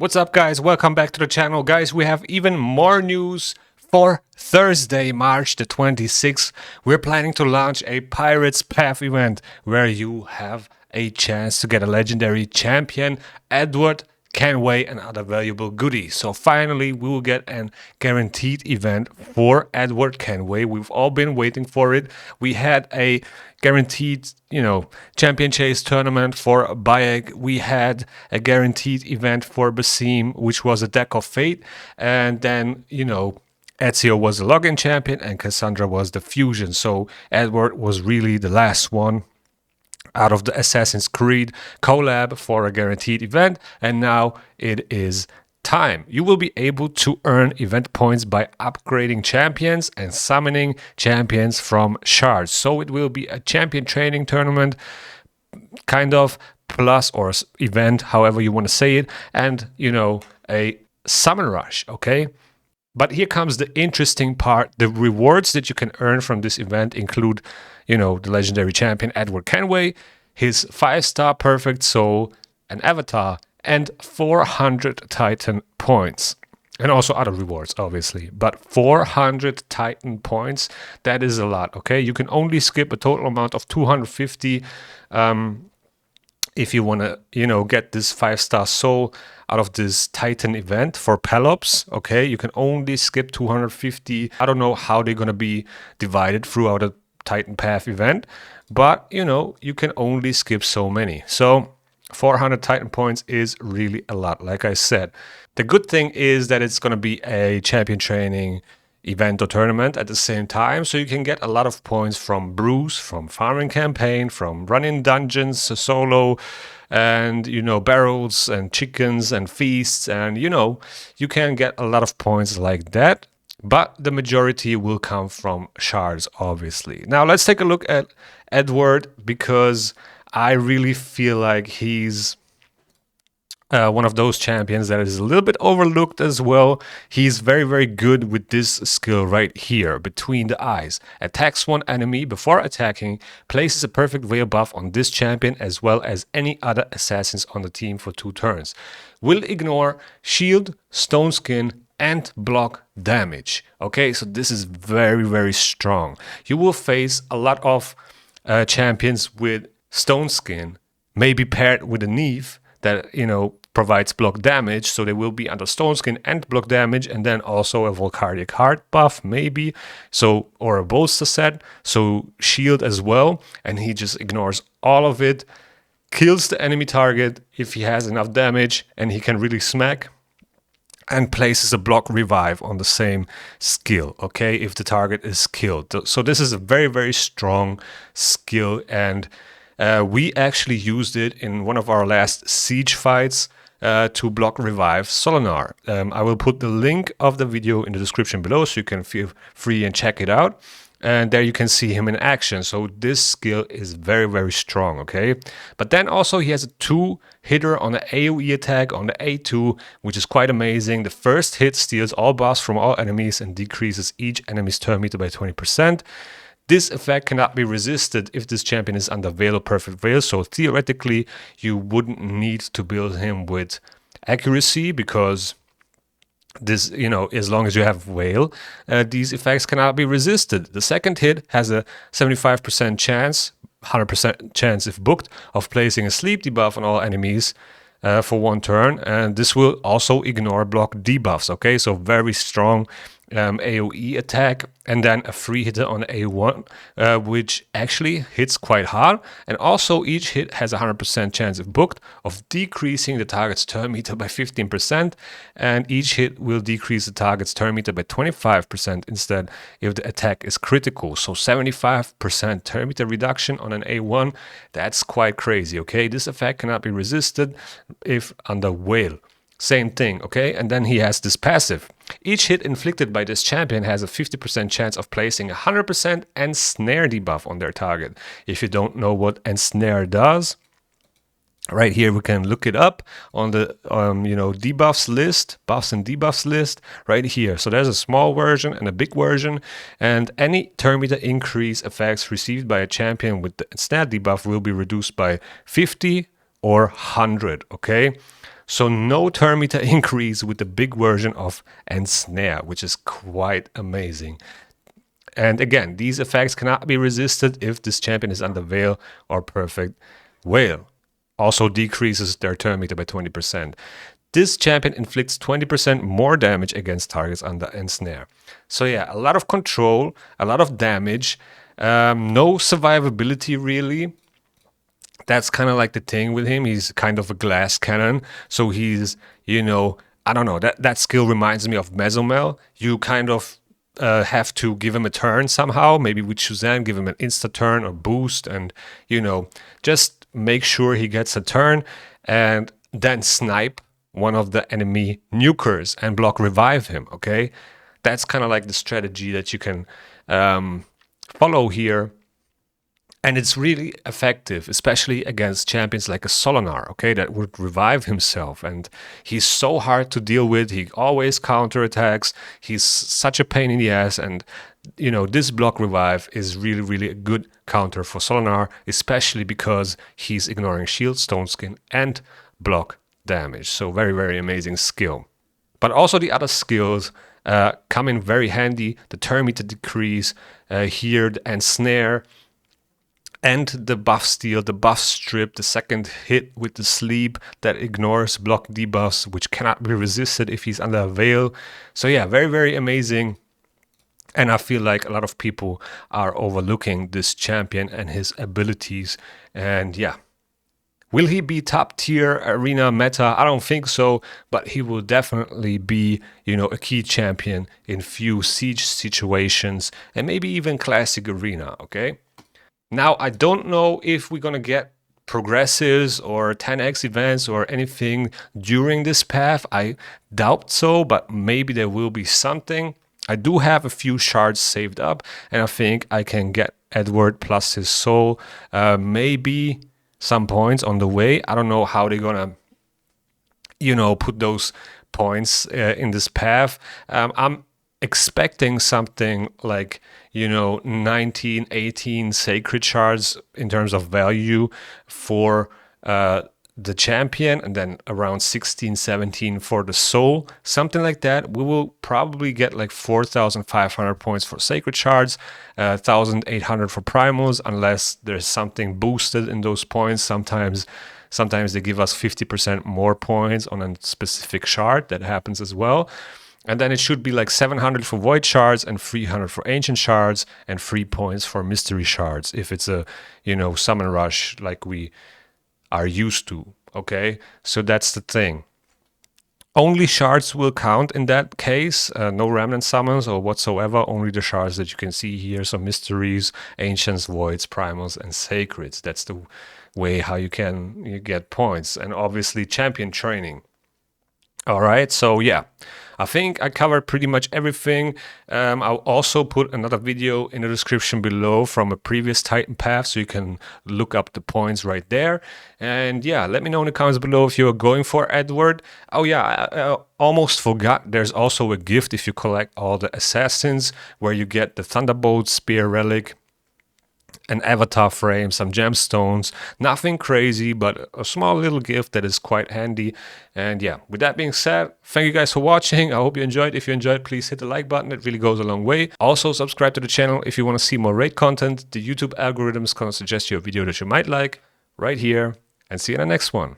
What's up, guys? Welcome back to the channel. Guys, we have even more news for Thursday, March the 26th. We're planning to launch a Pirates Path event where you have a chance to get a legendary champion, Edward Kenway, and other valuable goodies. So finally, we will get a guaranteed event for Edward Kenway. We've all been waiting for it. We had a guaranteed, champion chase tournament for Bayek. We had a guaranteed event for Basim, which was a deck of fate. And then, Ezio was the login champion and Cassandra was the fusion. So Edward was really the last one out of the Assassin's Creed collab for a guaranteed event, and now it is time. You will be able to earn event points by upgrading champions and summoning champions from shards. So it will be a champion training tournament, kind of, plus or event, however you want to say it, and a summon rush, okay? But here comes the interesting part. The rewards that you can earn from this event include, the legendary champion Edward Kenway, his 5-star perfect soul, an avatar, and 400 Titan points. And also other rewards, obviously. But 400 Titan points, that is a lot, okay? You can only skip a total amount of 250 if you want to, get this 5-star soul out of this Titan event for Pelops, okay? You can only skip 250. I don't know how they're going to be divided throughout a Titan Path event, but, you can only skip so many. So 400 Titan points is really a lot, like I said. The good thing is that it's going to be a champion training event or tournament at the same time, so you can get a lot of points from brews, from farming campaign, from running dungeons solo, and barrels and chickens and feasts, and you can get a lot of points like that. But the majority will come from shards, obviously. Now let's take a look at Edward, because I really feel like he's one of those champions that is a little bit overlooked as well. He's very, very good with this skill right here, between the eyes. Attacks one enemy before attacking, places a perfect veil buff on this champion as well as any other assassins on the team for 2 turns. Will ignore shield, stone skin, and block damage. Okay, so this is very, very strong. You will face a lot of champions with stone skin, maybe paired with a Neve that, provides block damage, so they will be under stone skin and block damage, and then also a Volcardic Heart buff, maybe, so, or a bolster set, so shield as well, and he just ignores all of it, kills the enemy target if he has enough damage, and he can really smack, and places a block revive on the same skill, okay, if the target is killed. So this is a very, very strong skill, and we actually used it in one of our last siege fights to block revive Solinar. I will put the link of the video in the description below, so you can feel free and check it out. And there you can see him in action. So this skill is very, very strong, okay? But then also he has a 2-hitter on the AoE attack on the A2, which is quite amazing. The first hit steals all buffs from all enemies and decreases each enemy's turn meter by 20%. This effect cannot be resisted if this champion is under Veil or Perfect Veil, so theoretically you wouldn't need to build him with accuracy, because this, as long as you have Veil, these effects cannot be resisted. The second hit has a 75% chance, 100% chance if booked, of placing a sleep debuff on all enemies for 1 turn, and this will also ignore block debuffs, okay? So very strong AoE attack, and then a free hitter on A1, which actually hits quite hard, and also each hit has a 100% chance if booked of decreasing the target's turn meter by 15%, and each hit will decrease the target's turn meter by 25% instead if the attack is critical. So 75% turn meter reduction on an A1, that's quite crazy, okay? This effect cannot be resisted if under Whale. Same thing, okay? And then he has this passive. Each hit inflicted by this champion has a 50% chance of placing a 100% ensnare debuff on their target. If you don't know what ensnare does, right here we can look it up on the debuffs list, buffs and debuffs list, right here. So there's a small version and a big version, and any turn meter increase effects received by a champion with the ensnare debuff will be reduced by 50 or 100, okay? So no turn meter increase with the big version of Ensnare, which is quite amazing. And again, these effects cannot be resisted if this champion is under Veil or Perfect Whale. Also decreases their turn meter by 20%. This champion inflicts 20% more damage against targets under Ensnare. So yeah, a lot of control, a lot of damage, no survivability really. That's kind of like the thing with him. He's kind of a glass cannon. So he's, I don't know, that skill reminds me of Mesomel. You kind of have to give him a turn somehow, maybe with Shuzan, give him an insta turn or boost, and just make sure he gets a turn and then snipe one of the enemy nukers and block revive him. Okay, that's kind of like the strategy that you can follow here. And it's really effective, especially against champions like a Solinar, okay, that would revive himself. And he's so hard to deal with. He always counterattacks. He's such a pain in the ass. And, this block revive is really, really a good counter for Solinar, especially because he's ignoring shield, stone skin, and block damage. So very, very amazing skill. But also the other skills come in very handy. The turn meter decrease here, and snare, and the buff steal, the buff strip, the second hit with the sleep that ignores block debuffs, which cannot be resisted if he's under a veil. So yeah, very, very amazing. And I feel like a lot of people are overlooking this champion and his abilities. And yeah, will he be top tier arena meta? I don't think so, but he will definitely be, a key champion in few siege situations and maybe even classic arena, okay? Now, I don't know if we're going to get progressives or 10x events or anything during this path. I doubt so, but maybe there will be something. I do have a few shards saved up, and I think I can get Edward plus his soul, maybe some points on the way. I don't know how they're going to, put those points in this path. I'm expecting something like 19, 18 sacred shards in terms of value for the champion, and then around 16, 17 for the soul, something like that. We will probably get like 4,500 points for sacred shards, 1,800 for primals, unless there's something boosted in those points. Sometimes they give us 50% more points on a specific shard. That happens as well. And then it should be like 700 for void shards and 300 for ancient shards and 3 points for mystery shards if it's a, summon rush like we are used to, okay? So that's the thing. Only shards will count in that case, no remnant summons or whatsoever, only the shards that you can see here. So mysteries, ancients, voids, primals, and sacreds. That's the way how you get points. And obviously champion training. All right, so yeah, I think I covered pretty much everything. I'll also put another video in the description below from a previous Titan path, so you can look up the points right there. And yeah, let me know in the comments below if you're going for Edward. Oh yeah, I almost forgot, there's also a gift if you collect all the assassins, where you get the Thunderbolt Spear Relic, an avatar frame, some gemstones, nothing crazy, but a small little gift that is quite handy. And yeah, with that being said, thank you guys for watching. I hope you enjoyed. If you enjoyed, please hit the like button. It really goes a long way. Also, subscribe to the channel if you want to see more raid content. The YouTube algorithm is going to suggest you a video that you might like right here, and see you in the next one.